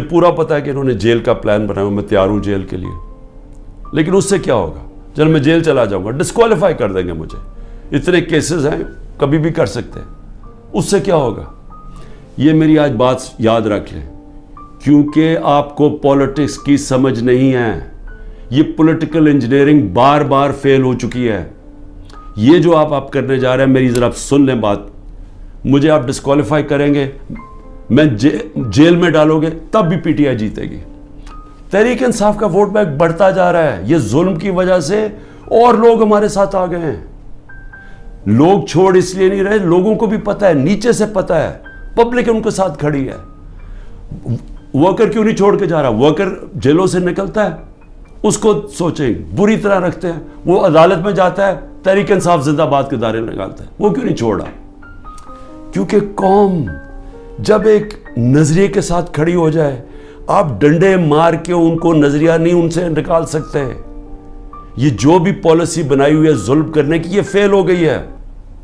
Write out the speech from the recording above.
پورا پتا ہے کہ انہوں نے جیل کا پلان بنایا، میں تیار ہوں جیل کے لیے، لیکن اس سے کیا ہوگا؟ چل میں جیل چلا جاؤں گا، ڈسکوالیفائی کر دیں گے مجھے، اتنے کیسز ہیں کبھی بھی کر سکتے ہیں، اس سے کیا ہوگا؟ یہ میری آج بات یاد رکھ لیں، کیونکہ آپ کو پولیٹکس کی سمجھ نہیں ہے، یہ پولیٹیکل انجینئرنگ بار بار فیل ہو چکی ہے۔ یہ جو آپ کرنے جا رہے ہیں، میری ذرا سن لیں بات، مجھے آپ ڈسکوالیفائی کریں گے، میں جیل میں ڈالو گے، تب بھی پی ٹی آئی جیتے گی۔ تحریک انصاف کا ووٹ بینک بڑھتا جا رہا ہے، یہ ظلم کی وجہ سے اور لوگ ہمارے ساتھ آ گئے ہیں۔ لوگ چھوڑ اس لیے نہیں رہے، لوگوں کو بھی پتہ ہے، نیچے سے پتہ ہے، پبلک ان کے ساتھ کھڑی ہے۔ ورکر کیوں نہیں چھوڑ کے جا رہا؟ ورکر جیلوں سے نکلتا ہے، اس کو سوچیں، بری طرح رکھتے ہیں، وہ عدالت میں جاتا ہے، تحریک انصاف زندہ باد کے دعوے لگاتا ہے، وہ کیوں نہیں چھوڑ رہا؟ کیونکہ قوم جب ایک نظریے کے ساتھ کھڑی ہو جائے، آپ ڈنڈے مار کے ان کو نظریہ نہیں ان سے نکال سکتے۔ یہ جو بھی پالیسی بنائی ہوئی ہے ظلم کرنے کی، یہ فیل ہو گئی ہے۔